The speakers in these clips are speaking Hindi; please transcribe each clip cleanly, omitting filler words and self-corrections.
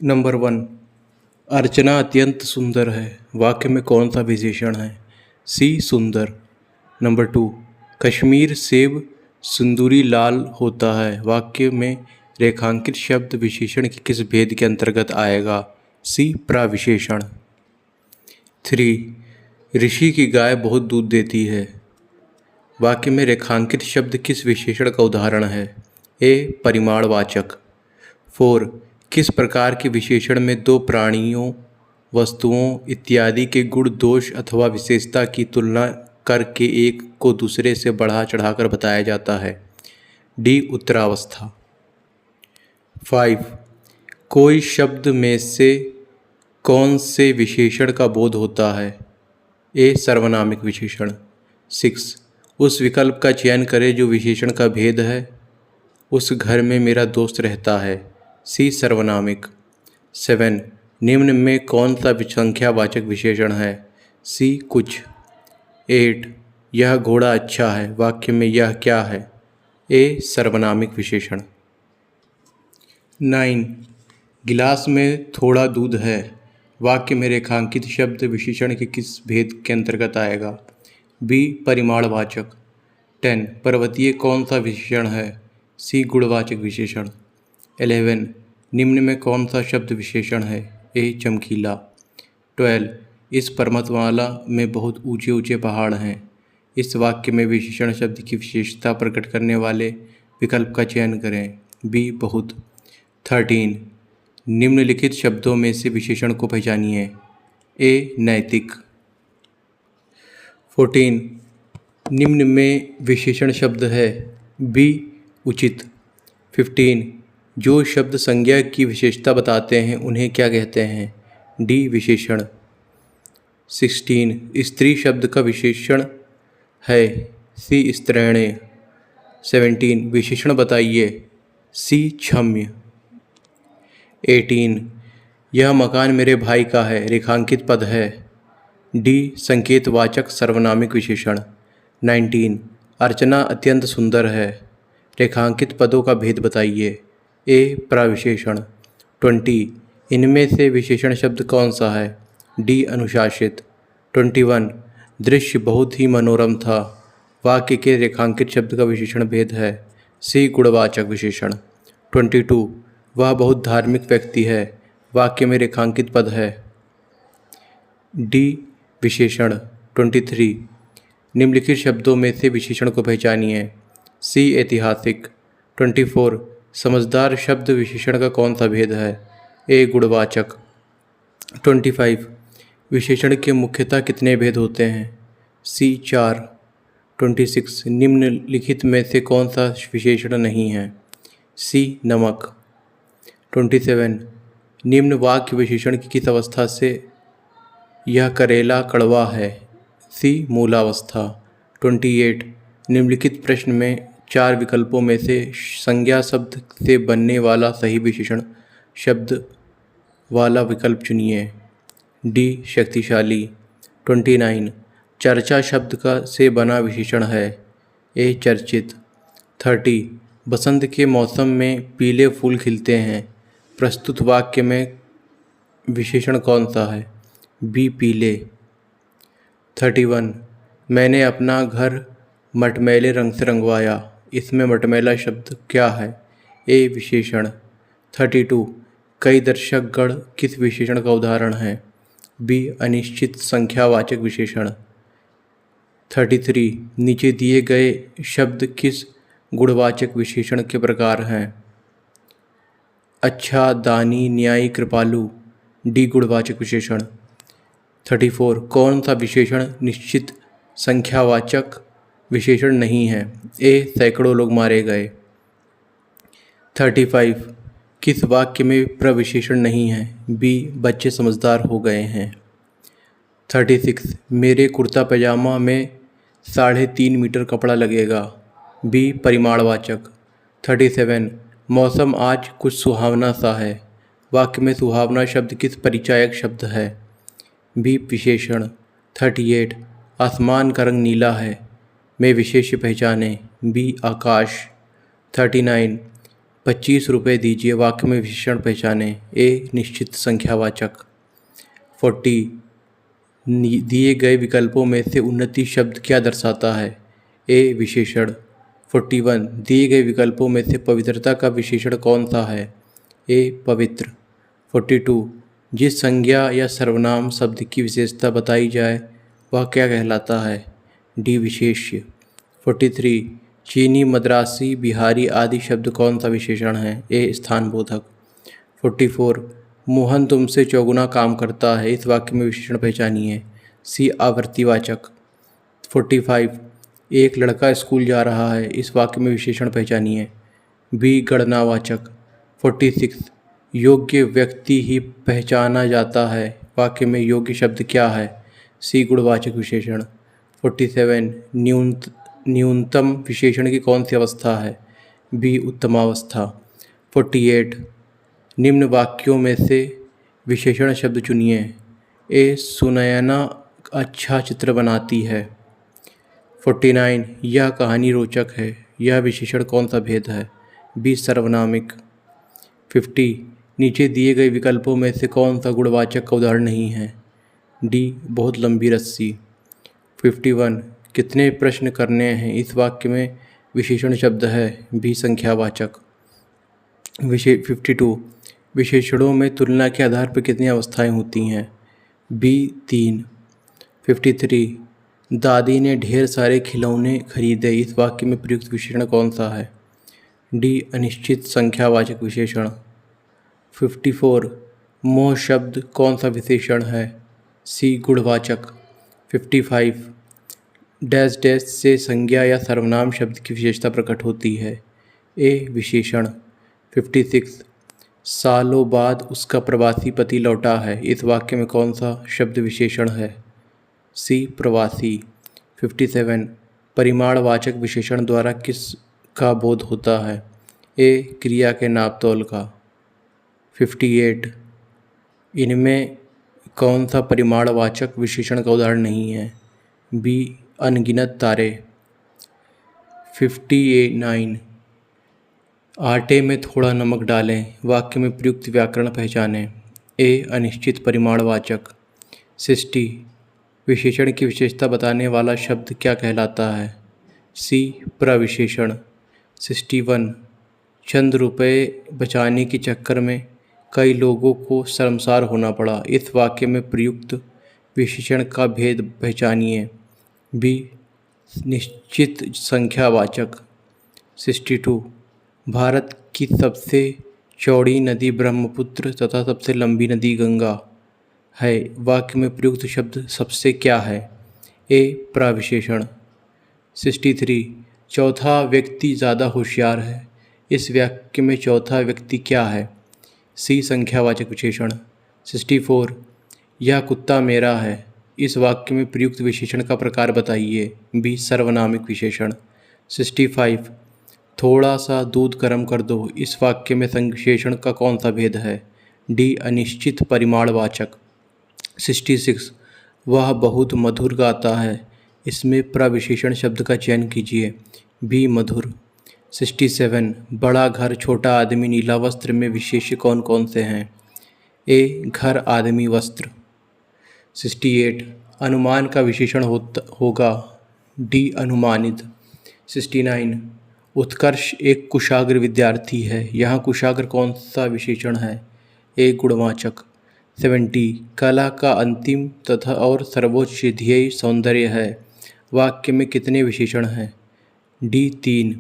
नंबर वन, अर्चना अत्यंत सुंदर है। वाक्य में कौन सा विशेषण है? सी सुंदर। नंबर टू, कश्मीर सेब सिंदूरी लाल होता है। वाक्य में रेखांकित शब्द विशेषण के किस भेद के अंतर्गत आएगा? सी प्रविशेषण। थ्री, ऋषि की गाय बहुत दूध देती है। वाक्य में रेखांकित शब्द किस विशेषण का उदाहरण है? ए परिमाणवाचक। फोर, किस प्रकार के विशेषण में दो प्राणियों, वस्तुओं इत्यादि के गुण, दोष अथवा विशेषता की तुलना करके एक को दूसरे से बढ़ा चढ़ाकर बताया जाता है? डी उत्तरावस्था। 5, कोई शब्द में से कौन से विशेषण का बोध होता है? ए सर्वनामिक विशेषण। 6, उस विकल्प का चयन करें जो विशेषण का भेद है। उस घर में मेरा दोस्त रहता है। सी सर्वनामिक। 7, निम्न में कौन सा संख्यावाचक विशेषण है? सी कुछ। 8, यह घोड़ा अच्छा है। वाक्य में यह क्या है? ए सर्वनामिक विशेषण। 9, गिलास में थोड़ा दूध है। वाक्य में रेखांकित शब्द विशेषण के किस भेद के अंतर्गत आएगा? बी परिमाणवाचक। 10, पर्वतीय कौन सा विशेषण है? सी गुणवाचक विशेषण। 11, निम्न में कौन सा शब्द विशेषण है? ए चमकीला। 12, इस पर्वतमाला में बहुत ऊंचे ऊंचे पहाड़ हैं। इस वाक्य में विशेषण शब्द की विशेषता प्रकट करने वाले विकल्प का चयन करें। बी बहुत। 13, निम्नलिखित शब्दों में से विशेषण को पहचानिए। ए नैतिक। 14, निम्न में विशेषण शब्द है। बी उचित। 15, जो शब्द संज्ञा की विशेषता बताते हैं उन्हें क्या कहते हैं? डी विशेषण। 16, स्त्री शब्द का विशेषण है। सी स्त्रैणय। 17, विशेषण बताइए। सी क्षम्य। 18, यह मकान मेरे भाई का है। रेखांकित पद है। डी संकेतवाचक सर्वनामिक विशेषण। 19, अर्चना अत्यंत सुंदर है। रेखांकित पदों का भेद बताइए। ए प्रविशेषण। 20, इनमें से विशेषण शब्द कौन सा है? डी अनुशासित। 21, दृश्य बहुत ही मनोरम था। वाक्य के रेखांकित शब्द का विशेषण भेद है। सी गुणवाचक विशेषण। 22, वह बहुत धार्मिक व्यक्ति है। वाक्य में रेखांकित पद है। डी विशेषण। 23, निम्नलिखित शब्दों में से विशेषण को पहचानिए। सी ऐतिहासिक। 24, समझदार शब्द विशेषण का कौन सा भेद है? ए गुणवाचक। 25, विशेषण के मुख्यतः कितने भेद होते हैं? सी 4। 26, निम्नलिखित में से कौन सा विशेषण नहीं है? सी नमक। 27, निम्न वाक्य विशेषण की किस अवस्था से यह करेला कड़वा है? सी मूलावस्था। 28, निम्नलिखित प्रश्न में 4 विकल्पों में से संज्ञा शब्द से बनने वाला सही विशेषण शब्द वाला विकल्प चुनिए। डी शक्तिशाली। 29, चर्चा शब्द का से बना विशेषण है। ए चर्चित। 30, बसंत के मौसम में पीले फूल खिलते हैं। प्रस्तुत वाक्य में विशेषण कौन सा है? बी पीले। 31, मैंने अपना घर मटमैले रंग से रंगवाया। इसमें मटमैला शब्द क्या है? ए विशेषण। 32, कई दर्शकगण किस विशेषण का उदाहरण है? बी अनिश्चित संख्यावाचक विशेषण। 33, नीचे दिए गए शब्द किस गुणवाचक विशेषण के प्रकार हैं? अच्छा, दानी, न्यायी, कृपालु। डी गुणवाचक विशेषण। 34, कौन सा विशेषण निश्चित संख्यावाचक विशेषण नहीं है? ए सैकड़ों लोग मारे गए। 35, किस वाक्य में प्रविशेषण नहीं है? बी बच्चे समझदार हो गए हैं। 36, मेरे कुर्ता पैजामा में 3.5 मीटर कपड़ा लगेगा। बी परिमाणवाचक। 37, मौसम आज कुछ सुहावना सा है। वाक्य में सुहावना शब्द किस परिचायक शब्द है? बी विशेषण। 38, आसमान का रंग नीला है। में विशेष्य पहचाने। बी आकाश। 39, ₹25 दीजिए, वाक्य में विशेषण पहचाने। ए निश्चित संख्यावाचक। 40 दिए गए विकल्पों में से उन्नति शब्द क्या दर्शाता है? ए विशेषण। 41 दिए गए विकल्पों में से पवित्रता का विशेषण कौन सा है? ए पवित्र। 42 जिस संज्ञा या सर्वनाम शब्द की विशेषता बताई जाए वह क्या कहलाता है? डी विशेष्य। 43 चीनी, मद्रासी, बिहारी आदि शब्द कौन सा विशेषण है? ए स्थानबोधक। 44 मोहन तुमसे चौगुना काम करता है, इस वाक्य में विशेषण पहचानिए। सी आवर्तीवाचक। 45 एक लड़का स्कूल जा रहा है, इस वाक्य में विशेषण पहचानिए। बी गणनावाचक। 46 योग्य व्यक्ति ही पहचाना जाता है, वाक्य में योग्य शब्द क्या है? सी गुणवाचक विशेषण। 47 न्यूनतम विशेषण की कौन सी अवस्था है? बी उत्तमावस्था। 48 निम्न वाक्यों में से विशेषण शब्द चुनिए। ए सुनयना अच्छा चित्र बनाती है। 49 यह कहानी रोचक है, यह विशेषण कौन सा भेद है? बी सर्वनामिक। 50 नीचे दिए गए विकल्पों में से कौन सा गुणवाचक का उदाहरण नहीं है? डी बहुत लंबी रस्सी। 51 कितने प्रश्न करने हैं, इस वाक्य में विशेषण शब्द है। बी संख्यावाचक। 52 विशेषणों में तुलना के आधार पर कितनी अवस्थाएं होती हैं? बी 3। 53 दादी ने ढेर सारे खिलौने खरीदे, इस वाक्य में प्रयुक्त विशेषण कौन सा है? डी अनिश्चित संख्यावाचक विशेषण। 54 मोह शब्द कौन सा विशेषण है? सी गुणवाचक। 55 डैश डैश से संज्ञा या सर्वनाम शब्द की विशेषता प्रकट होती है। ए विशेषण। 56 सालों बाद उसका प्रवासी पति लौटा है, इस वाक्य में कौन सा शब्द विशेषण है? सी प्रवासी। 57 परिमाणवाचक विशेषण द्वारा किस का बोध होता है? ए क्रिया के नाप तोल का। 58 इनमें कौन सा परिमाणवाचक विशेषण का उदाहरण नहीं है? बी अनगिनत तारे। 59 आटे में थोड़ा नमक डालें, वाक्य में प्रयुक्त व्याकरण पहचानें। ए अनिश्चित परिमाणवाचक। 60 विशेषण की विशेषता बताने वाला शब्द क्या कहलाता है? सी प्रविशेषण। 61 चंद रुपए बचाने के चक्कर में कई लोगों को शर्मसार होना पड़ा, इस वाक्य में प्रयुक्त विशेषण का भेद पहचानिए। बी निश्चित संख्यावाचक। 62 भारत की सबसे चौड़ी नदी ब्रह्मपुत्र तथा सबसे लंबी नदी गंगा है, वाक्य में प्रयुक्त शब्द सबसे क्या है? ए प्रविशेषण। 63 चौथा व्यक्ति ज़्यादा होशियार है, इस वाक्य में चौथा व्यक्ति क्या है? सी संख्यावाचक विशेषण। 64 यह कुत्ता मेरा है, इस वाक्य में प्रयुक्त विशेषण का प्रकार बताइए। बी सर्वनामिक विशेषण। 65 थोड़ा सा दूध गर्म कर दो, इस वाक्य में संविशेषण का कौन सा भेद है? डी अनिश्चित परिमाणवाचक। 66 वह बहुत मधुर गाता है, इसमें प्रविशेषण शब्द का चयन कीजिए। बी मधुर। 67 बड़ा घर, छोटा आदमी, नीला वस्त्र में विशेष्य कौन कौन से हैं? ए घर, आदमी, वस्त्र। 68 अनुमान का विशेषण होगा। डी अनुमानित। 69 उत्कर्ष एक कुशाग्र विद्यार्थी है, यहाँ कुशाग्र कौन सा विशेषण है? ए गुणवाचक। 70 कला का अंतिम तथा और सर्वोच्च ध्येय सौंदर्य है, वाक्य में कितने विशेषण हैं? डी 3।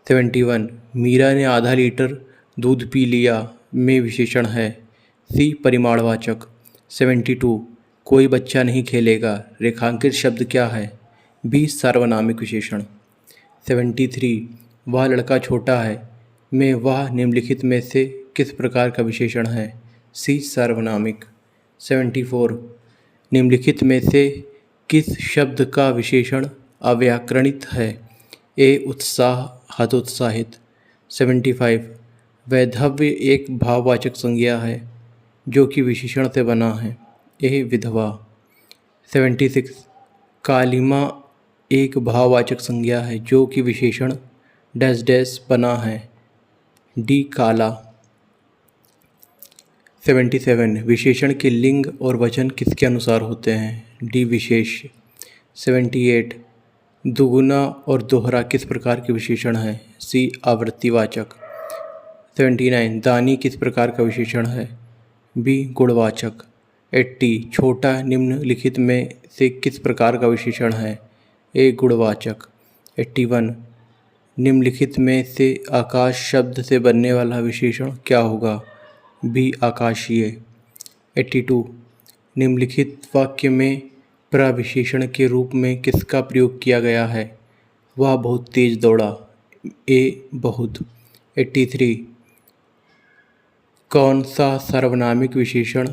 71 मीरा ने आधा लीटर दूध पी लिया, में विशेषण है। सी परिमाणवाचक। 72 कोई बच्चा नहीं खेलेगा, रेखांकित शब्द क्या है? बी सार्वनामिक विशेषण। 73 वह लड़का छोटा है, में वह निम्नलिखित में से किस प्रकार का विशेषण है? सी सार्वनामिक। 74 निम्नलिखित में से किस शब्द का विशेषण अव्याकरणित है? ए उत्साह, हतोत्साहित। 75 वैधव्य एक भाववाचक संज्ञा है जो कि विशेषण से बना है। ए विधवा। 76 कालिमा एक भाववाचक संज्ञा है जो कि विशेषण डैश डैश बना है। डी काला। 77 विशेषण के लिंग और वचन किसके अनुसार होते हैं? डी विशेष। 78 दुगुना और दोहरा किस प्रकार के विशेषण है? सी आवृत्तिवाचक। 79 दानी किस प्रकार का विशेषण है? बी गुणवाचक। 80 छोटा निम्नलिखित में से किस प्रकार का विशेषण है? ए गुणवाचक। 81 निम्नलिखित में से आकाश शब्द से बनने वाला विशेषण क्या होगा? बी आकाशीय। 82 निम्नलिखित वाक्य में प्रविशेषण के रूप में किसका प्रयोग किया गया है? वह बहुत तेज दौड़ा। ए बहुत। 83 कौन सा सार्वनामिक विशेषण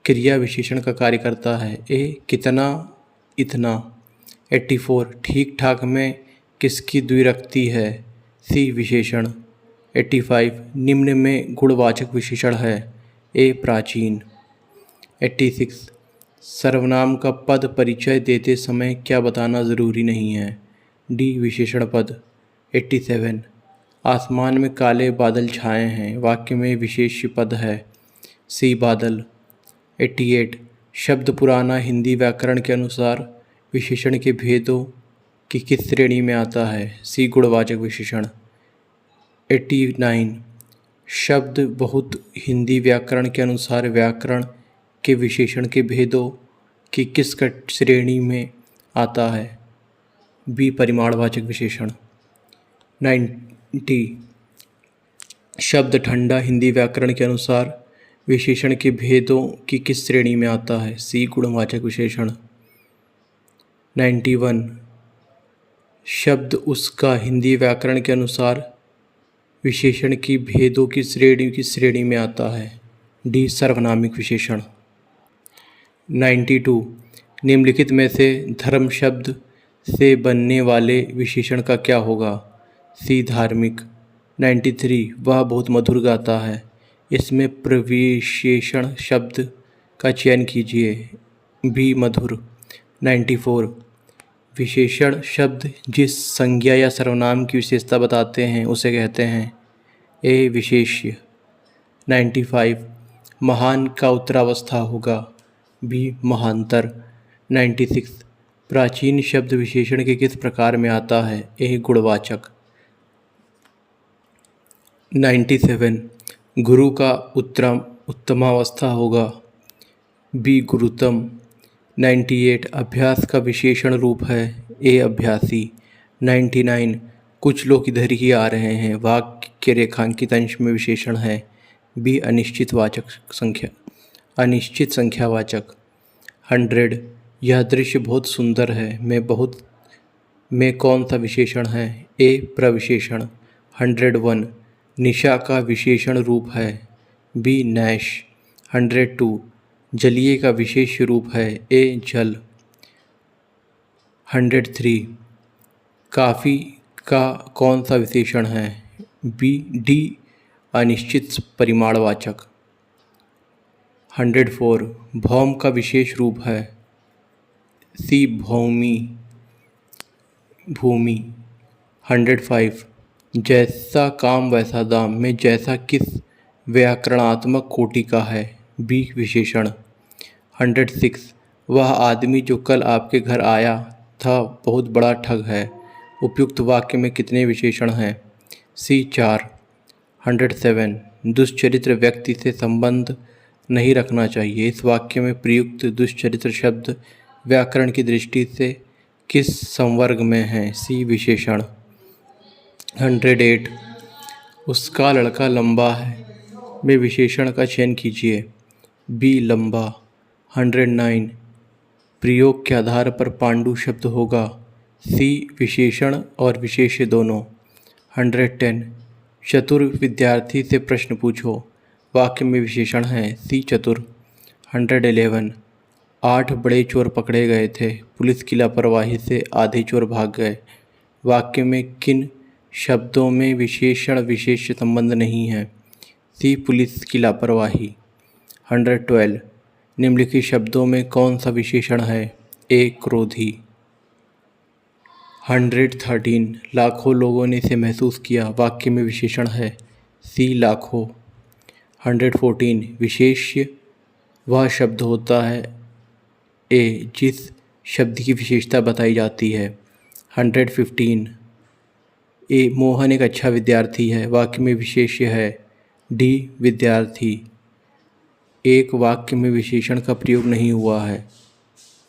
क्रिया विशेषण का कार्य करता है? ए कितना, इतना। 84 ठीक ठाक में किसकी द्विरक्ति है? सी विशेषण। 85 निम्न में गुणवाचक विशेषण है? ए प्राचीन। 86 सर्वनाम का पद परिचय देते समय क्या बताना ज़रूरी नहीं है? डी विशेषण पद। 87 आसमान में काले बादल छाए हैं, वाक्य में विशेष पद है? सी बादल। 88 शब्द पुराना हिंदी व्याकरण के अनुसार विशेषण के भेदों की किस श्रेणी में आता है? सी गुणवाचक विशेषण। 89 शब्द बहुत हिंदी व्याकरण के अनुसार व्याकरण के विशेषण के भेदों की किस श्रेणी में आता है? बी परिमाणवाचक विशेषण। 90 शब्द ठंडा हिंदी व्याकरण के अनुसार विशेषण के भेदों की किस श्रेणी में आता है? सी गुणवाचक विशेषण। 91 शब्द उसका हिंदी व्याकरण के अनुसार विशेषण की भेदों की श्रेणी में आता है? डी सार्वनामिक विशेषण। 92 निम्नलिखित में से धर्म शब्द से बनने वाले विशेषण का क्या होगा? सी धार्मिक। 93 वह बहुत मधुर गाता है, इसमें प्रविशेषण शब्द का चयन कीजिए। बी मधुर। 94 विशेषण शब्द जिस संज्ञा या सर्वनाम की विशेषता बताते हैं उसे कहते हैं? ए विशेष्य। 95 महान का उत्तरावस्था होगा? बी महांतर। 96 प्राचीन शब्द विशेषण के किस प्रकार में आता है? ए गुणवाचक। 97 गुरु का उत्तमावस्था होगा? बी गुरुतम। 98 अभ्यास का विशेषण रूप है? ए अभ्यासी। 99 कुछ लोग इधर ही आ रहे हैं, वाक्य के रेखांकित अंश में विशेषण है? बी अनिश्चित संख्यावाचक। 100 यह दृश्य बहुत सुंदर है, में कौन सा विशेषण है? ए प्रविशेषण। 101 निशा का विशेषण रूप है? B Nash. 102 जलीय का विशेष रूप है? ए जल। 103 काफ़ी का कौन सा विशेषण है? बी डी अनिश्चित परिमाणवाचक। 104 भौम का विशेष रूप है? सी भूमि। 105 जैसा काम वैसा दाम में जैसा किस व्याकरणात्मक कोटि का है? बी विशेषण। 106 वह आदमी जो कल आपके घर आया था बहुत बड़ा ठग है, उपयुक्त वाक्य में कितने विशेषण हैं? सी 4। 107 दुष्चरित्र व्यक्ति से संबंध नहीं रखना चाहिए, इस वाक्य में प्रयुक्त दुष्चरित्र शब्द व्याकरण की दृष्टि से किस संवर्ग में है? सी विशेषण। 108 उसका लड़का लंबा है में विशेषण का चयन कीजिए। बी लंबा। 109 प्रयोग के आधार पर पांडु शब्द होगा? सी विशेषण और विशेष्य दोनों। 110 चतुर विद्यार्थी से प्रश्न पूछो, वाक्य में विशेषण है? सी चतुर। 111 8 बड़े चोर पकड़े गए थे, पुलिस की लापरवाही से आधे चोर भाग गए, वाक्य में किन शब्दों में विशेषण विशेष्य संबंध नहीं है? सी पुलिस की लापरवाही। 112 निम्नलिखित शब्दों में कौन सा विशेषण है? ए क्रोधी। 113 लाखों लोगों ने इसे महसूस किया, वाक्य में विशेषण है? सी लाखों। 114 विशेष्य वह शब्द होता है ए जिस शब्द की विशेषता बताई जाती है। 115 ए मोहन एक अच्छा विद्यार्थी है, वाक्य में विशेष्य है। डी विद्यार्थी। एक वाक्य में विशेषण का प्रयोग नहीं हुआ है,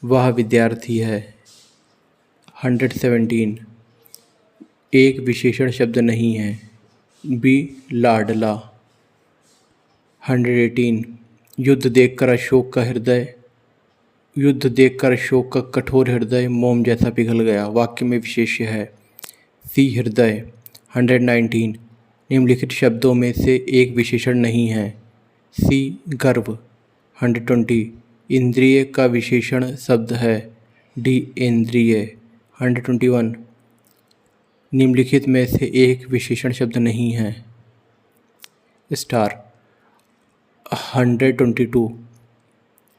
वह विद्यार्थी है। 117 एक विशेषण शब्द नहीं है, बी लाडला। 118 युद्ध देखकर अशोक का कठोर हृदय मोम जैसा पिघल गया, वाक्य में विशेष्य है। सी हृदय। 119 निम्नलिखित शब्दों में से एक विशेषण नहीं है। सी गर्व। 120 इंद्रिय का विशेषण शब्द है। डी इंद्रिय। 121 निम्नलिखित में से एक विशेषण शब्द नहीं है। स्टार। 122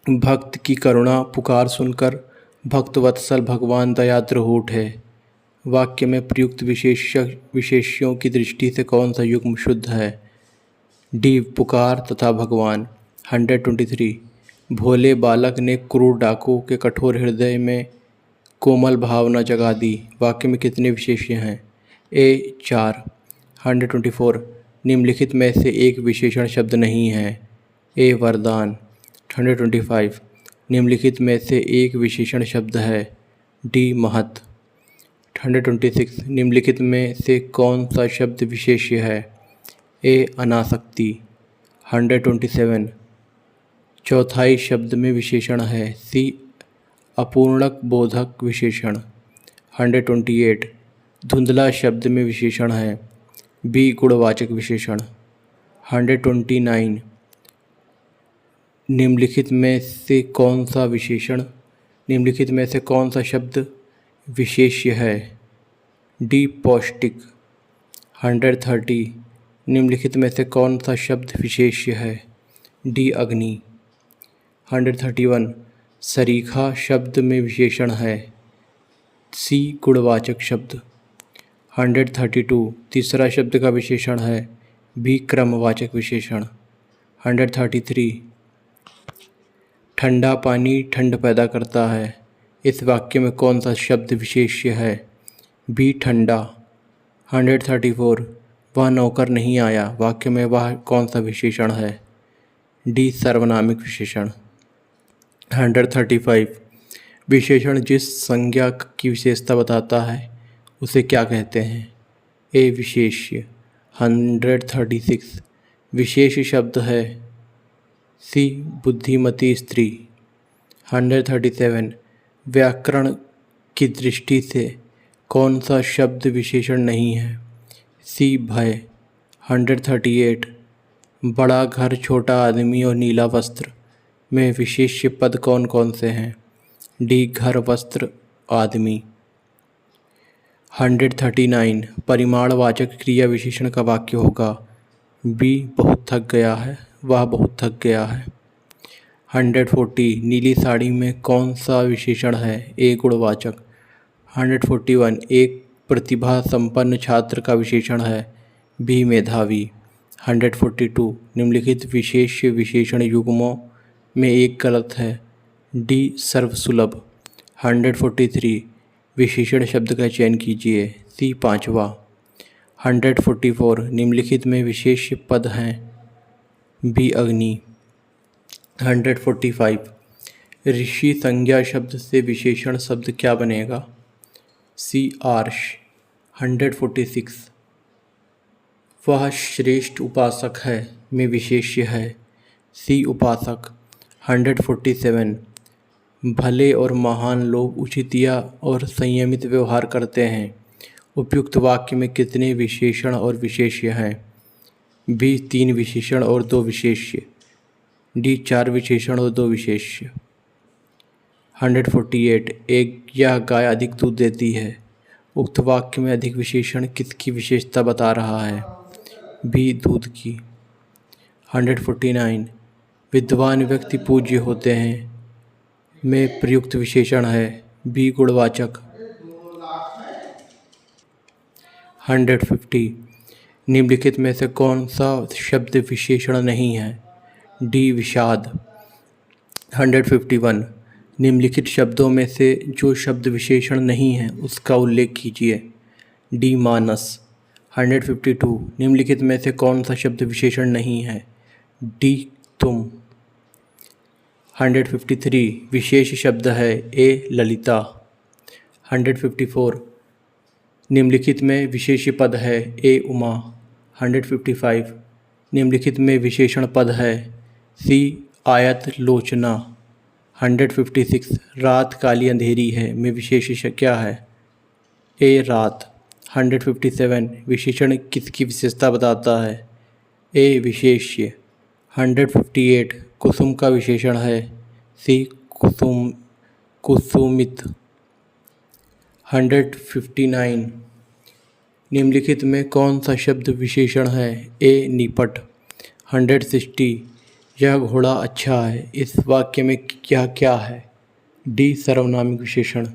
भक्त की करुणा पुकार सुनकर भक्तवत्सल भगवान दयाद्र हो उठे, वाक्य में प्रयुक्त विशेष्यों की दृष्टि से कौन सा युग्म शुद्ध है। डी पुकार तथा भगवान। 123 भोले बालक ने क्रूर डाकू के कठोर हृदय में कोमल भावना जगा दी, वाक्य में कितने विशेष्य हैं। ए 4। 124 निम्नलिखित में से एक विशेषण शब्द नहीं है। ए वरदान। 125 निम्नलिखित में से एक विशेषण शब्द है। डी महत। 126 निम्नलिखित में से कौन सा शब्द विशेष्य है। ए अनासक्ति। 127 चौथाई शब्द में विशेषण है। सी अपूर्णक बोधक विशेषण। 128 धुंधला शब्द में विशेषण है। बी गुणवाचक विशेषण। 129 निम्नलिखित में से कौन सा शब्द विशेष्य है। डी पौष्टिक। 130 निम्नलिखित में से कौन सा शब्द विशेष्य है। डी अग्नि। 131 सरीखा शब्द में विशेषण है। सी गुणवाचक शब्द। 132 तीसरा शब्द का विशेषण है। बी क्रमवाचक विशेषण। 133 ठंडा पानी ठंड पैदा करता है, इस वाक्य में कौन सा शब्द विशेष्य है। बी ठंडा। 134 वह नौकर नहीं आया, वाक्य में वह कौन सा विशेषण है। डी सर्वनामिक विशेषण। 135 विशेषण जिस संज्ञा की विशेषता बताता है उसे क्या कहते हैं। ए विशेष्य। 136 विशेष शब्द है। सी बुद्धिमती स्त्री। 137 व्याकरण की दृष्टि से कौन सा शब्द विशेषण नहीं है। सी भय। 138 बड़ा घर छोटा आदमी और नीला वस्त्र में विशेष्य पद कौन कौन से हैं। डी घर वस्त्र आदमी। 139 परिमाणवाचक क्रिया विशेषण का वाक्य होगा। बी बहुत थक गया है, वह बहुत थक गया है। 140 नीली साड़ी में कौन सा विशेषण है। ए गुणवाचक। 141 एक प्रतिभा संपन्न छात्र का विशेषण है। बी मेधावी। 142 निम्नलिखित विशेषण युग्मों में एक गलत है। डी सर्वसुलभ। 143 विशेषण शब्द का चयन कीजिए। सी पाँचवा। 144 निम्नलिखित में विशेष्य पद हैं। बी अग्नि। 145 ऋषि संज्ञा शब्द से विशेषण शब्द क्या बनेगा। सी आर्ष। 146 वह श्रेष्ठ उपासक है में विशेष्य है। सी उपासक। 147 भले और महान लोग उचितिया और संयमित व्यवहार करते हैं, उपयुक्त वाक्य में कितने विशेषण और विशेष्य हैं। बी 3 विशेषण और 2 विशेष्य। डी 4 विशेषण और 2 विशेष्य। 148 यह गाय अधिक दूध देती है, उक्त वाक्य में अधिक विशेषण किसकी विशेषता बता रहा है। बी दूध की। 149 विद्वान व्यक्ति पूज्य होते हैं में प्रयुक्त विशेषण है। बी गुणवाचक। 150 निम्नलिखित में से कौन सा शब्द विशेषण नहीं है? डी विषाद। 151 निम्नलिखित शब्दों में से जो शब्द विशेषण नहीं है उसका उल्लेख कीजिए। डी मानस। 152 निम्नलिखित में से कौन सा शब्द विशेषण नहीं है? डी तुम। 153 विशेष शब्द है ए ललिता। 154 निम्नलिखित में विशेष्य पद है ए उमा। 155 निम्नलिखित में विशेषण पद है सी आयत लोचना। 156 रात काली अंधेरी है में विशेष्य क्या है? ए रात। 157 विशेषण किसकी विशेषता बताता है? ए विशेष्य। 158 कुसुम का विशेषण है सी कुसुम कुसुमित। 159 निम्नलिखित में कौन सा शब्द विशेषण है? ए निपट। 160 यह घोड़ा अच्छा है इस वाक्य में क्या क्या है? डी सर्वनामिक विशेषण।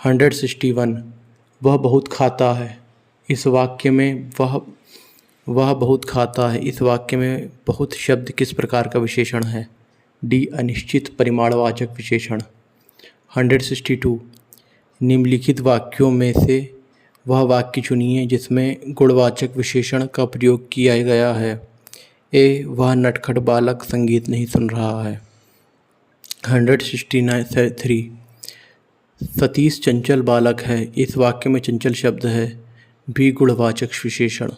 161 वह बहुत खाता है इस वाक्य में वह बहुत खाता है इस वाक्य में बहुत शब्द किस प्रकार का विशेषण है? डी अनिश्चित परिमाणवाचक विशेषण। 162 निम्नलिखित वाक्यों में से वह वाक्य चुनिए जिसमें गुणवाचक विशेषण का प्रयोग किया गया है। ए वह नटखट बालक संगीत नहीं सुन रहा है। 163 सतीश चंचल बालक है इस वाक्य में चंचल शब्द है। बी गुणवाचक विशेषण।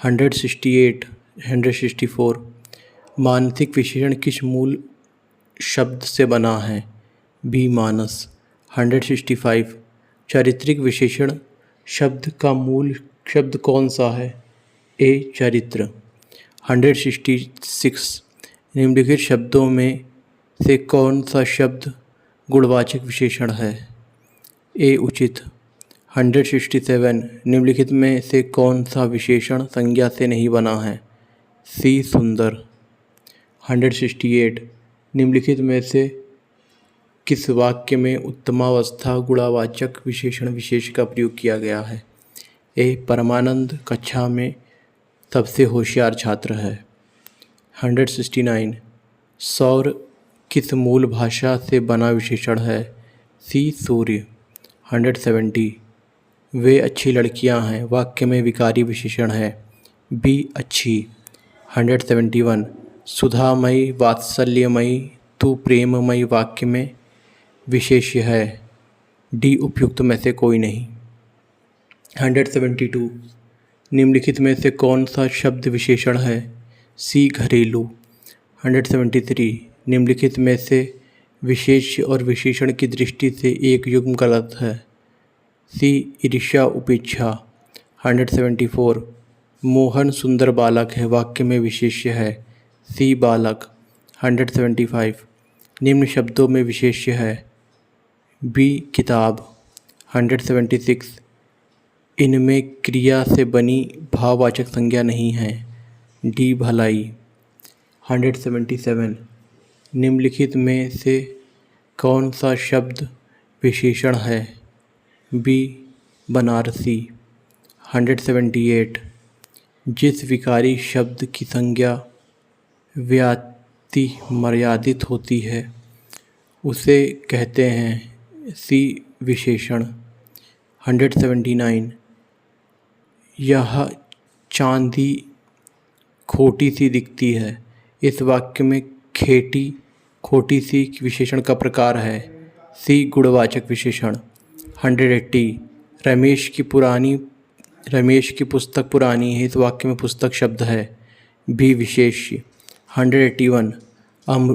164 मानसिक विशेषण किस मूल शब्द से बना है? बी मानस। 165 चारित्रिक विशेषण शब्द का मूल शब्द कौन सा है? ए चरित्र। 166 निम्नलिखित शब्दों में से कौन सा शब्द गुणवाचक विशेषण है? ए उचित। 167 निम्नलिखित में से कौन सा विशेषण संज्ञा से नहीं बना है? सी सुंदर। 168 निम्नलिखित में से किस वाक्य में उत्तमावस्था गुणवाचक विशेषण विशेष का प्रयोग किया गया है? ए परमानंद कक्षा में सबसे होशियार छात्र है। 169 सौर किस मूल भाषा से बना विशेषण है? सी सूर्य। 170 वे अच्छी लड़कियां हैं वाक्य में विकारी विशेषण है। बी अच्छी। 171 सुधामयी वात्सल्यमयी तू प्रेममयी वाक्य में विशेष्य है। डी उपयुक्त में से कोई नहीं। 172 निम्नलिखित में से कौन सा शब्द विशेषण है? सी घरेलू। 173 निम्नलिखित में से विशेष्य और विशेषण की दृष्टि से एक युग्म गलत है। सी ईर्ष्या उपेक्षा। 174 मोहन सुंदर बालक है वाक्य में विशेष्य है। सी बालक। 175 निम्न शब्दों में विशेष्य है। बी किताब। 176 इनमें क्रिया से बनी भाववाचक संज्ञा नहीं है। डी भलाई। 177 निम्नलिखित में से कौन सा शब्द विशेषण है? बी बनारसी। 178 जिस विकारी शब्द की संज्ञा व्याति मर्यादित होती है उसे कहते हैं। सी विशेषण। 179 यह चांदी खोटी सी दिखती है इस वाक्य में खेटी खोटी सी विशेषण का प्रकार है। सी गुणवाचक विशेषण। 180 रमेश की पुस्तक पुरानी है इस वाक्य में पुस्तक शब्द है। बी विशेष्य। 181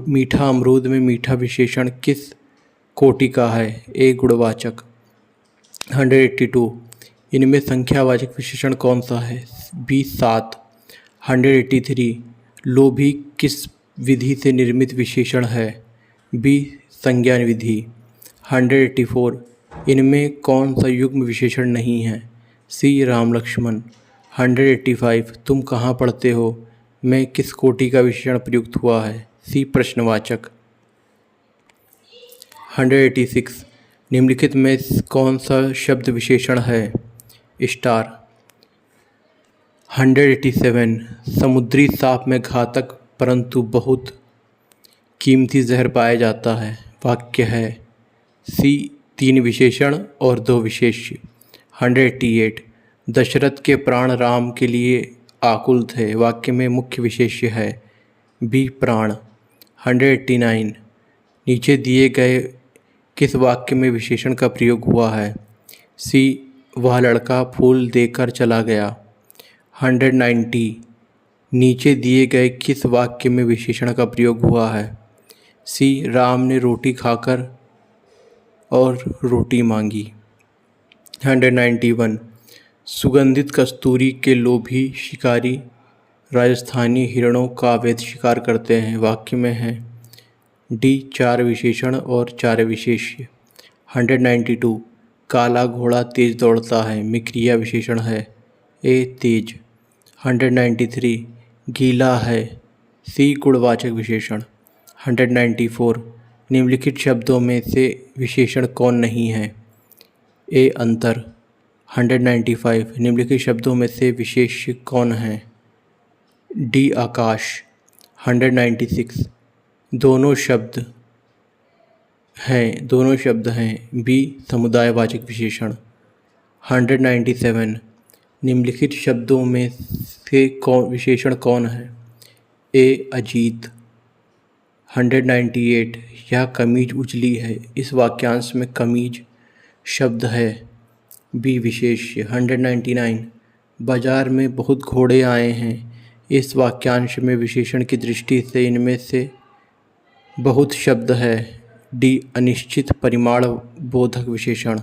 मीठा अमरूद में मीठा विशेषण किस कोटि का है? ए गुणवाचक। 182 इनमें संख्यावाचक विशेषण कौन सा है? बी 7। 183 लोभी किस विधि से निर्मित विशेषण है? बी संज्ञान विधि। 184 इनमें कौन सा युग्म विशेषण नहीं है? सी राम लक्ष्मण। 185 तुम कहाँ पढ़ते हो में किस कोटि का विशेषण प्रयुक्त हुआ है? सी प्रश्नवाचक। 186 निम्नलिखित में कौन सा शब्द विशेषण है? स्टार। 187 समुद्री सांप में घातक परंतु बहुत कीमती जहर पाया जाता है। वाक्य है। सी 3 विशेषण और 2 विशेष्य। 188 दशरथ के प्राण राम के लिए आकुल थे। वाक्य में मुख्य विशेष्य है। बी प्राण। 189 नीचे दिए गए किस वाक्य में विशेषण का प्रयोग हुआ है? सी वह लड़का फूल देकर चला गया। 190 नीचे दिए गए किस वाक्य में विशेषण का प्रयोग हुआ है? सी राम ने रोटी खाकर और रोटी मांगी। 191 सुगंधित कस्तूरी के लोभी शिकारी राजस्थानी हिरणों का अवैध शिकार करते हैं। वाक्य में है। डी 4 विशेषण और 4 विशेष्य। 192 काला घोड़ा तेज दौड़ता है में क्रिया विशेषण है। ए तेज। 193 गीला है। सी गुणवाचक विशेषण। 194 निम्नलिखित शब्दों में से विशेषण कौन नहीं है? ए अंतर। 195 निम्नलिखित शब्दों में से विशेष्य कौन है? डी आकाश। 196 दोनों शब्द हैं। बी समुदायवाचक विशेषण। 197 निम्नलिखित शब्दों में से विशेषण कौन है? ए अजीत। 198 यह कमीज उजली है। इस वाक्यांश में कमीज शब्द है। बी विशेष्य। 199 बाजार में बहुत घोड़े आए हैं। इस वाक्यांश में विशेषण की दृष्टि से इनमें से बहुत शब्द है। डी अनिश्चित परिमाण बोधक विशेषण।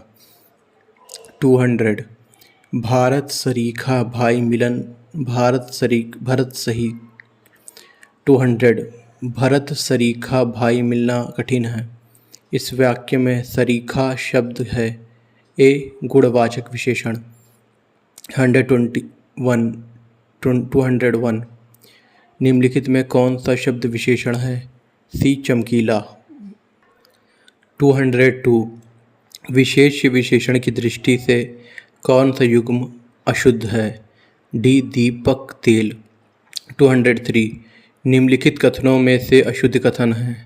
200 भारत सरीखा भाई मिलन भरत सही। 200 भरत सरीखा भाई मिलना कठिन है। इस वाक्य में सरीखा शब्द है। ए गुणवाचक विशेषण। 201 निम्नलिखित में कौन सा शब्द विशेषण है? सी चमकीला। 202 विशेष्य विशेषण की दृष्टि से कौन सा युग्म अशुद्ध है? डी दीपक तेल। 203 निम्नलिखित कथनों में से अशुद्ध कथन है।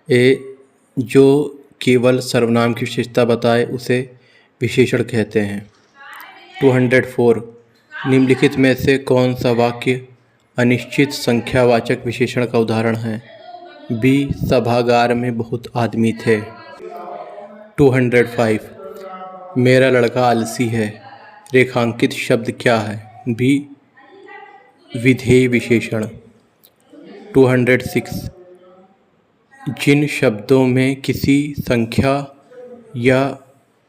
ए जो केवल सर्वनाम की विशेषता बताए उसे विशेषण कहते हैं। 204 निम्नलिखित में से कौन सा वाक्य अनिश्चित संख्यावाचक विशेषण का उदाहरण है? बी सभागार में बहुत आदमी थे। 205 मेरा लड़का आलसी है। रेखांकित शब्द क्या है? बी विधेय विशेषण। 206 जिन शब्दों में किसी संख्या या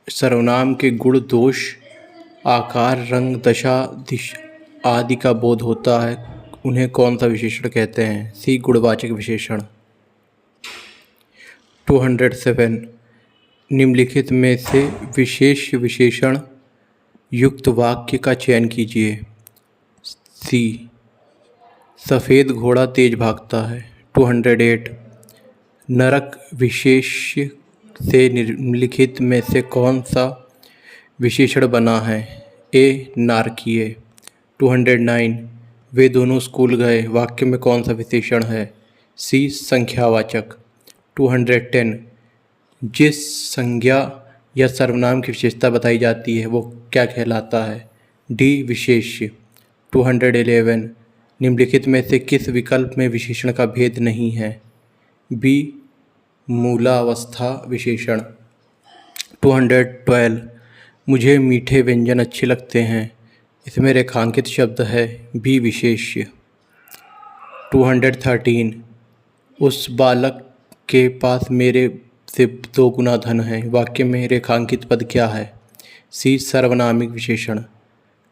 सर्वनाम के गुण दोष आकार रंग दशा दिशा आदि का बोध होता है उन्हें कौन सा विशेषण कहते हैं? सी गुणवाचक विशेषण। 207 निम्नलिखित में से विशेष विशेषण युक्त वाक्य का चयन कीजिए। सी सफ़ेद घोड़ा तेज भागता है। 208 नरक विशेष्य से निम्नलिखित में से कौन सा विशेषण बना है? ए नारकीय। 209 वे दोनों स्कूल गए। वाक्य में कौन सा विशेषण है? सी संख्यावाचक। 210 जिस संज्ञा या सर्वनाम की विशेषता बताई जाती है वो क्या कहलाता है? डी विशेष्य। 211 निम्नलिखित में से किस विकल्प में विशेषण का भेद नहीं है? बी मूलावस्था विशेषण। 212 मुझे मीठे व्यंजन अच्छे लगते हैं। इसमें रेखांकित शब्द है। बी विशेष्य। 213 उस बालक के पास मेरे से 2 गुना धन है। वाक्य में रेखांकित पद क्या है? सी सर्वनामिक विशेषण।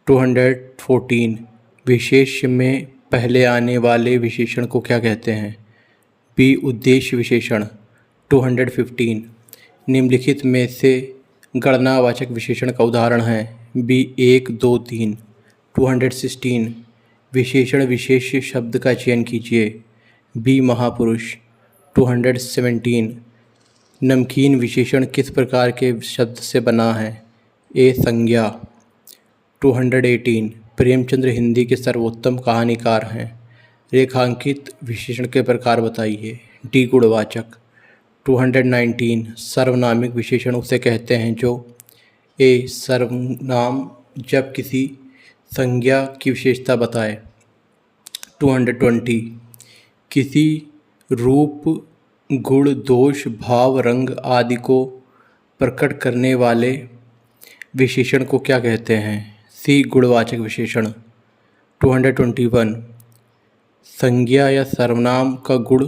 214 विशेष्य में पहले आने वाले विशेषण को क्या कहते हैं? बी उद्देश्य विशेषण। 215 निम्नलिखित में से गणनावाचक विशेषण का उदाहरण है। बी 1 2 3। 216 विशेषण विशेष्य शब्द का चयन कीजिए। बी महापुरुष। 217 नमकीन विशेषण किस प्रकार के शब्द से बना है? ए संज्ञा। 218 प्रेमचंद्र हिंदी के सर्वोत्तम कहानीकार हैं। रेखांकित विशेषण के प्रकार बताइए। डी गुणवाचक। 219 सर्वनामिक विशेषण उसे कहते हैं जो ए सर्वनाम जब किसी संज्ञा की विशेषता बताए। 220 किसी रूप गुण दोष भाव रंग आदि को प्रकट करने वाले विशेषण को क्या कहते हैं। सी गुणवाचक विशेषण। 221 संज्ञा या सर्वनाम का गुण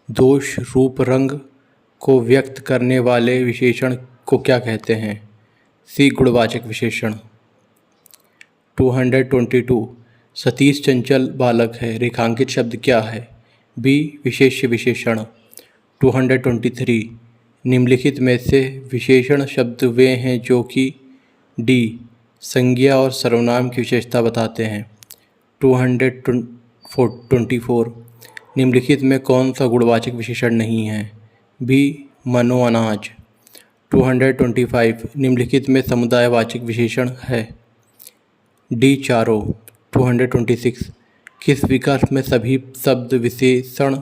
दोष रूप रंग को व्यक्त करने वाले विशेषण को क्या कहते हैं। सी गुणवाचक विशेषण। 222 सतीश चंचल बालक है। रेखांकित शब्द क्या है। बी विशेष्य विशेषण। 223 निम्नलिखित में से विशेषण शब्द वे हैं जो कि डी संज्ञा और सर्वनाम की विशेषता बताते हैं। 224 निम्नलिखित में कौन सा गुणवाचक विशेषण नहीं है। बी मनो अनाज। 225 निम्नलिखित में समुदायवाचक विशेषण है। डी चारों। 226 किस विकल्प में सभी शब्द विशेषण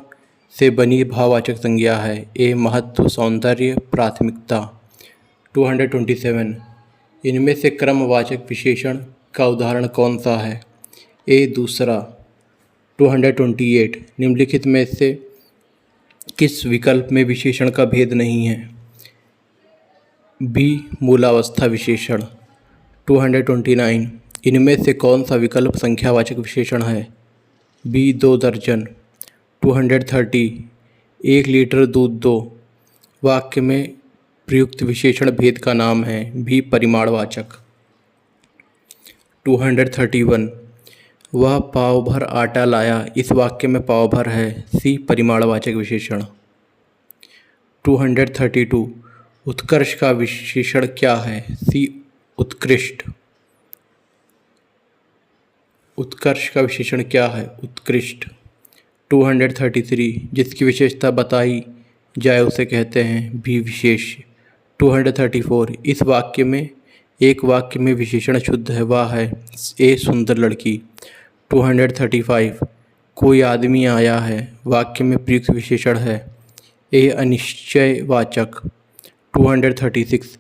से बनी भाववाचक संज्ञा है। ए महत्व सौंदर्य प्राथमिकता। 227 इनमें से क्रमवाचक विशेषण का उदाहरण कौन सा है। ए दूसरा। 228 निम्नलिखित में से किस विकल्प में विशेषण का भेद नहीं है। बी मूलावस्था विशेषण। 229 इनमें से कौन सा विकल्प संख्यावाचक विशेषण है। बी 2 दर्जन। 230 1 लीटर दूध दो वाक्य में प्रयुक्त विशेषण भेद का नाम है। भी परिमाणवाचक। 231 वह पाव भर आटा लाया इस वाक्य में पाव भर है। सी परिमाणवाचक विशेषण। 232 उत्कर्ष का विशेषण क्या है। सी उत्कृष्ट। उत्कर्ष का विशेषण क्या है। उत्कृष्ट। 233 जिसकी विशेषता बताई जाए उसे कहते हैं। भी विशेष। 234 इस वाक्य में एक वाक्य में विशेषण शुद्ध है वह है। ए सुंदर लड़की। 235 कोई आदमी आया है वाक्य में प्रयुक्त विशेषण है। ए अनिश्चयवाचक। 236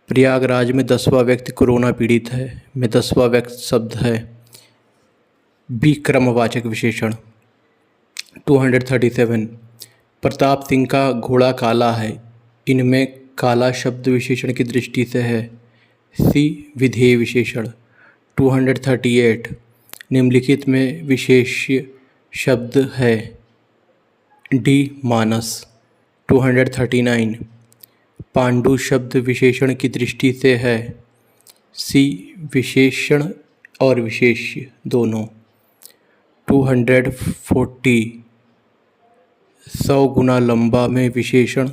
प्रयागराज में 10वां व्यक्ति कोरोना पीड़ित है में 10वां व्यक्ति शब्द है। बी क्रमवाचक विशेषण। 237 प्रताप सिंह का घोड़ा काला है इनमें काला शब्द विशेषण की दृष्टि से है। सी विधेय विशेषण। 238 निम्नलिखित में विशेष्य शब्द है। डी मानस। 239 पांडु शब्द विशेषण की दृष्टि से है। सी विशेषण और विशेष्य दोनों। 240 100 गुना लंबा में विशेषण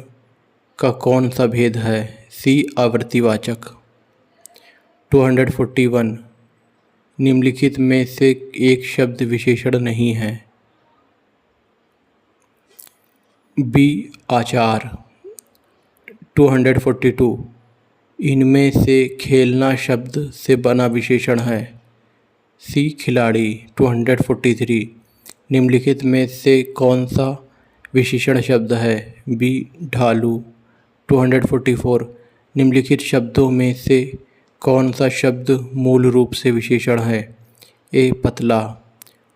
का कौन सा भेद है। सी आवृत्तिवाचक। 241 निम्नलिखित में से एक शब्द विशेषण नहीं है। बी आचार। 242 इनमें से खेलना शब्द से बना विशेषण है। सी खिलाड़ी। 243 निम्नलिखित में से कौन सा विशेषण शब्द है। बी ढालू। 244 निम्नलिखित शब्दों में से कौन सा शब्द मूल रूप से विशेषण है। ए पतला।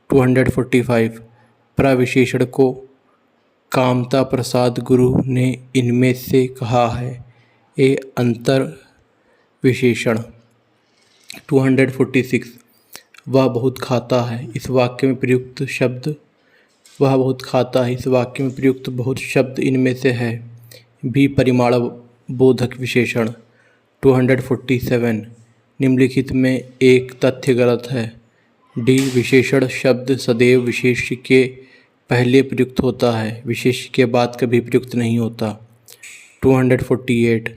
245 प्रविशेषण को कामता प्रसाद गुरु ने इनमें से कहा है। ए अंतर विशेषण। 246 वह बहुत खाता है इस वाक्य में प्रयुक्त शब्द वह बहुत खाता है इस वाक्य में प्रयुक्त बहुत शब्द इनमें से है। भी परिमाण बोधक विशेषण। 247 निम्नलिखित में एक तथ्य गलत है। डी विशेषण शब्द सदैव विशेष्य के पहले प्रयुक्त होता है विशेष्य के बाद कभी प्रयुक्त नहीं होता। 248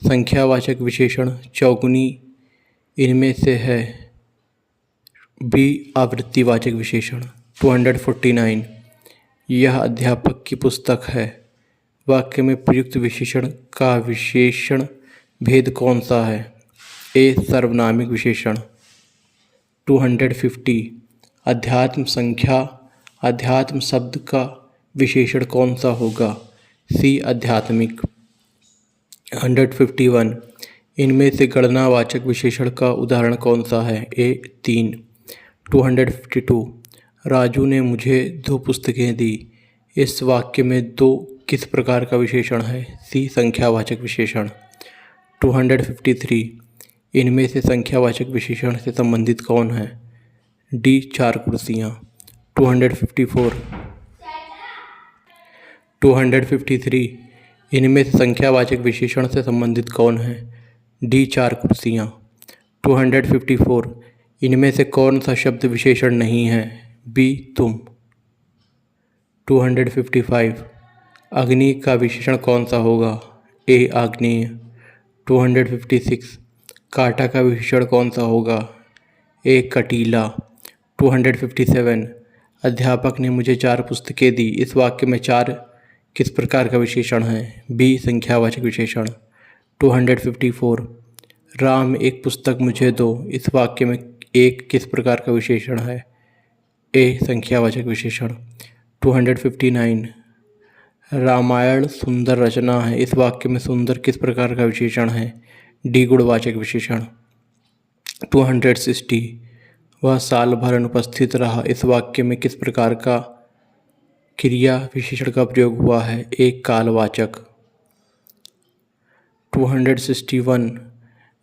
संख्यावाचक विशेषण चौगुनी इनमें से है। बी आवृत्तिवाचक विशेषण। 249 यह अध्यापक की पुस्तक है वाक्य में प्रयुक्त विशेषण का विशेषण भेद कौन सा है। ए सर्वनामिक विशेषण। 250 अध्यात्म संख्या अध्यात्म शब्द का विशेषण कौन सा होगा? सी आध्यात्मिक। 151 इनमें से गणनावाचक विशेषण का उदाहरण कौन सा है? ए 3। 252 राजू ने मुझे 2 पुस्तकें दी। इस वाक्य में 2 किस प्रकार का विशेषण है? सी संख्यावाचक विशेषण। 253 इनमें से संख्यावाचक विशेषण से संबंधित कौन है? डी 4 कुर्सियाँ। 253 इनमें से संख्यावाचक विशेषण से संबंधित कौन है? डी 4 कुर्सियाँ। 254 इनमें से कौन सा शब्द विशेषण नहीं है? बी तुम। 255 अग्नि का विशेषण कौन सा होगा? ए आग्नेय। 256 कांटा का विशेषण कौन सा होगा? ए कटीला। 257 अध्यापक ने मुझे 4 पुस्तकें दी। इस वाक्य में 4 किस प्रकार का विशेषण है? बी संख्यावाचक विशेषण। 254 राम एक पुस्तक मुझे दो। इस वाक्य में 1 किस प्रकार का विशेषण है? ए संख्यावाचक विशेषण। 259 रामायण सुंदर रचना है। इस वाक्य में सुंदर किस प्रकार का विशेषण है? डी गुणवाचक विशेषण। 260 वह साल भर अनुपस्थित रहा। इस वाक्य में किस प्रकार का क्रिया विशेषण का प्रयोग हुआ है? एक कालवाचक। 261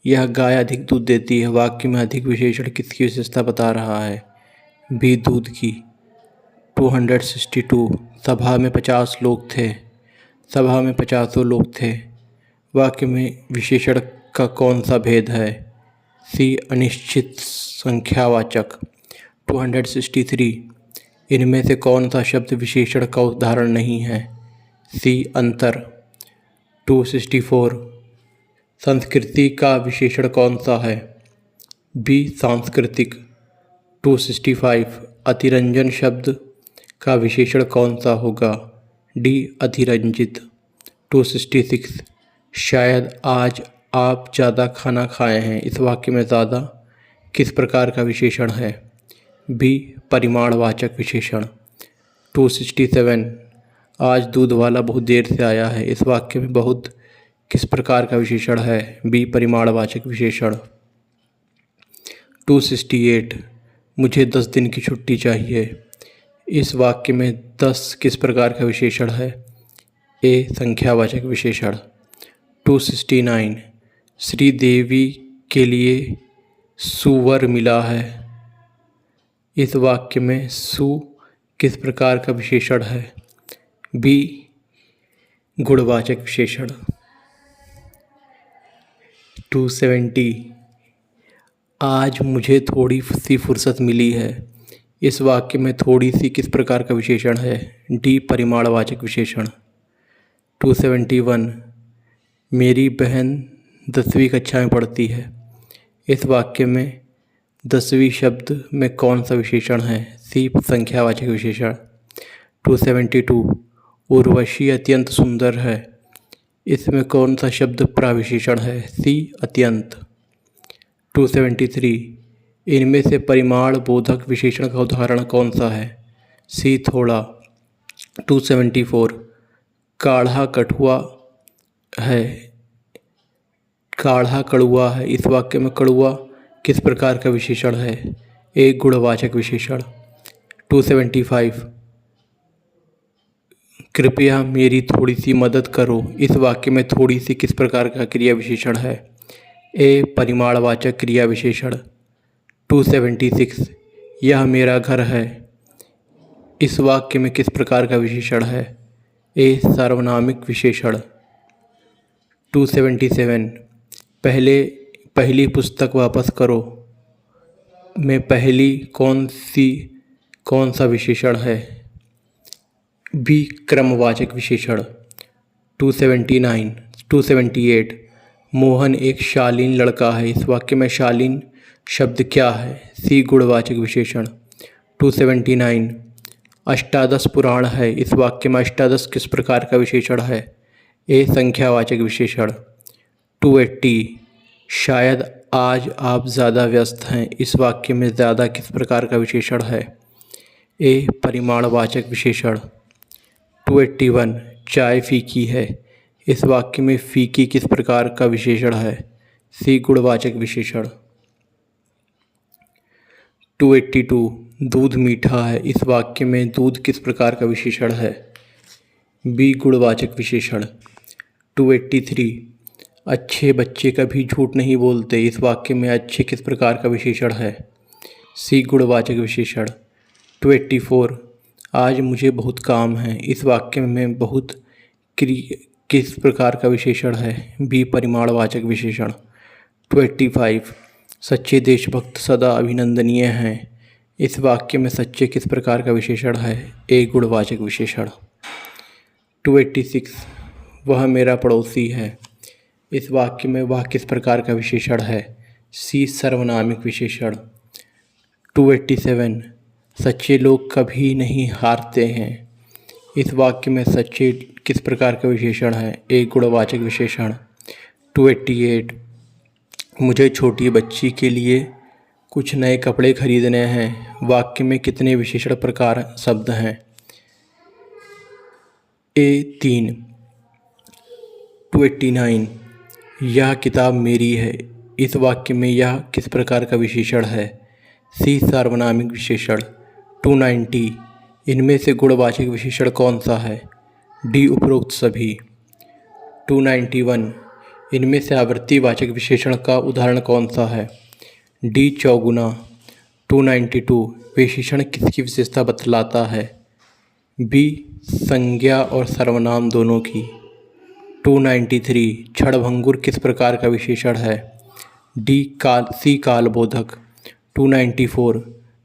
यह गाय अधिक दूध देती है। वाक्य में अधिक विशेषण किसकी विशेषता बता रहा है? बी दूध की। 262 सभा में 50 लोग थे। सभा में 50 लोग थे। वाक्य में विशेषण का कौन सा भेद है? सी अनिश्चित संख्यावाचक। 263 इनमें से कौन सा शब्द विशेषण का उदाहरण नहीं है? सी अंतर। 264 संस्कृति का विशेषण कौन सा है? बी सांस्कृतिक। 265 अतिरंजन शब्द का विशेषण कौन सा होगा? डी अतिरंजित। 266 शायद आज आप ज़्यादा खाना खाए हैं। इस वाक्य में ज़्यादा किस प्रकार का विशेषण है? बी परिमाणवाचक विशेषण। 267 आज दूध वाला बहुत देर से आया है। इस वाक्य में बहुत किस प्रकार का विशेषण है? बी परिमाणवाचक विशेषण। 268 मुझे 10 दिन की छुट्टी चाहिए। इस वाक्य में 10 किस प्रकार का विशेषण है? ए संख्यावाचक विशेषण। 269 श्रीदेवी के लिए सुवर मिला है। इस वाक्य में सु किस प्रकार का विशेषण है? बी गुणवाचक विशेषण। 270 आज मुझे थोड़ी सी फुर्सत मिली है। इस वाक्य में थोड़ी सी किस प्रकार का विशेषण है? डी परिमाणवाचक विशेषण। 271 मेरी बहन 10वीं कक्षा में पढ़ती है। इस वाक्य में 10वीं शब्द में कौन सा विशेषण है? सी संख्यावाचक विशेषण। 272 उर्वशी अत्यंत सुंदर है। इसमें कौन सा शब्द प्रविशेषण है? सी अत्यंत। 273 इनमें से परिमाण बोधक विशेषण का उदाहरण कौन सा है? सी थोड़ा। 274 काढ़ा कठुआ है। काढ़ा कड़ुआ है। इस वाक्य में कड़ुआ किस प्रकार का विशेषण है? एक गुणवाचक विशेषण। 275 कृपया मेरी थोड़ी सी मदद करो। इस वाक्य में थोड़ी सी किस प्रकार का क्रिया विशेषण है? ए परिमाणवाचक क्रिया विशेषण। 276 यह मेरा घर है। इस वाक्य में किस प्रकार का विशेषण है? ए सार्वनामिक विशेषण। 277 पहली पुस्तक वापस करो में पहली कौन सा विशेषण है? बी क्रमवाचक विशेषण। 278 मोहन एक शालीन लड़का है। इस वाक्य में शालीन शब्द क्या है? सी गुणवाचक विशेषण। 279 अष्टादश पुराण है। इस वाक्य में अष्टादश किस प्रकार का विशेषण है? ए संख्यावाचक विशेषण। 280 शायद आज आप ज़्यादा व्यस्त हैं। इस वाक्य में ज़्यादा किस प्रकार का विशेषण है? ए परिमाणवाचक विशेषण। 281 चाय फीकी है। इस वाक्य में फीकी किस प्रकार का विशेषण है? सी गुणवाचक विशेषण। 282 दूध मीठा है। इस वाक्य में दूध किस प्रकार का विशेषण है? बी गुणवाचक विशेषण। 283 अच्छे बच्चे कभी झूठ नहीं बोलते। इस वाक्य में अच्छे किस प्रकार का विशेषण है? सी गुणवाचक विशेषण। 284 आज मुझे बहुत काम है। इस वाक्य में बहुत किस प्रकार का विशेषण है? बी परिमाणवाचक विशेषण। 285 सच्चे देशभक्त सदा अभिनंदनीय हैं। इस वाक्य में सच्चे किस प्रकार का विशेषण है? ए गुणवाचक विशेषण। 286 वह मेरा पड़ोसी है। इस वाक्य में वह किस प्रकार का विशेषण है? सी सर्वनामिक विशेषण। 287 सच्चे लोग कभी नहीं हारते हैं। इस वाक्य में सच्चे किस प्रकार का विशेषण है? ए गुणवाचक विशेषण। 288 मुझे छोटी बच्ची के लिए कुछ नए कपड़े खरीदने हैं। वाक्य में कितने विशेषण प्रकार शब्द हैं? ए 3। 289 यह किताब मेरी है। इस वाक्य में यह किस प्रकार का विशेषण है? सी सार्वनामिक विशेषण। 290 इनमें से गुणवाचक विशेषण कौन सा है? डी उपरोक्त सभी। 291 इनमें से आवर्तीवाचक विशेषण का उदाहरण कौन सा है? डी चौगुना। 292 विशेषण किसकी विशेषता बतलाता है? बी संज्ञा और सर्वनाम दोनों की। 293 क्षणभंगुर किस प्रकार का विशेषण है? D C कालबोधक। 294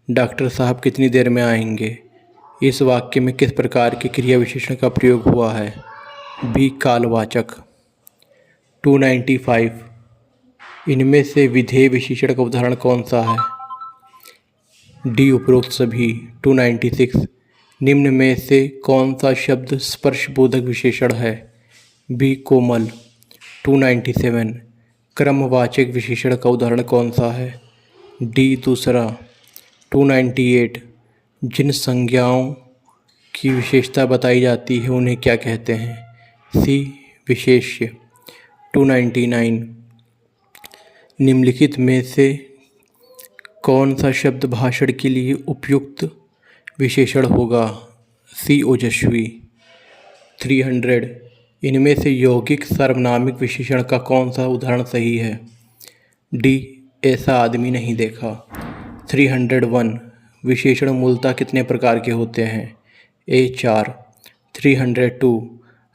डॉक्टर साहब कितनी देर में आएंगे? इस वाक्य में किस प्रकार के क्रिया विशेषण का प्रयोग हुआ है? बी कालवाचक। 295 इनमें से विधेय विशेषण का उदाहरण कौन सा है? डी उपरोक्त सभी। 296 निम्न में से कौन सा शब्द स्पर्शबोधक विशेषण है? बी कोमल। 297 क्रमवाचक विशेषण का उदाहरण कौन सा है? डी दूसरा। 298 जिन संज्ञाओं की विशेषता बताई जाती है उन्हें क्या कहते हैं? सी विशेष्य। 299 निम्नलिखित में से कौन सा शब्द भाषण के लिए उपयुक्त विशेषण होगा? सी ओजस्वी। 300 इनमें से यौगिक सार्वनामिक विशेषण का कौन सा उदाहरण सही है? डी ऐसा आदमी नहीं देखा। 301 विशेषण मूलतः कितने प्रकार के होते हैं? ए 4। 302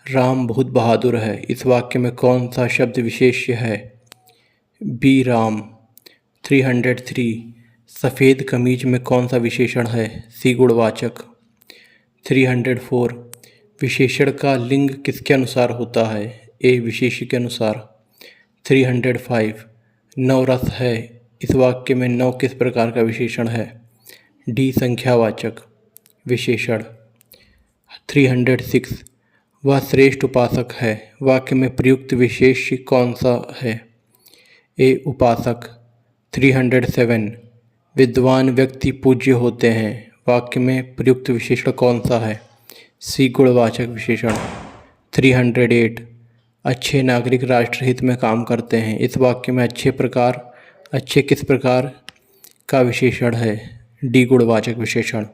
राम बहुत बहादुर है। इस वाक्य में कौन सा शब्द विशेष्य है? बी राम। 303 सफ़ेद कमीज में कौन सा विशेषण है? सी गुणवाचक। 304 विशेषण का लिंग किसके अनुसार होता है? ए विशेष्य के अनुसार। 305 नवरस है। इस वाक्य में नौ किस प्रकार का विशेषण है? डी संख्यावाचक विशेषण। 306 वह श्रेष्ठ उपासक है। वाक्य में प्रयुक्त विशेष्य कौन सा है? ए उपासक। 307 विद्वान व्यक्ति पूज्य होते हैं। वाक्य में प्रयुक्त विशेषण कौन सा है? सी गुणवाचक विशेषण। 308 अच्छे नागरिक राष्ट्रहित में काम करते हैं। इस वाक्य में अच्छे किस प्रकार का विशेषण है? डी गुणवाचक विशेषण।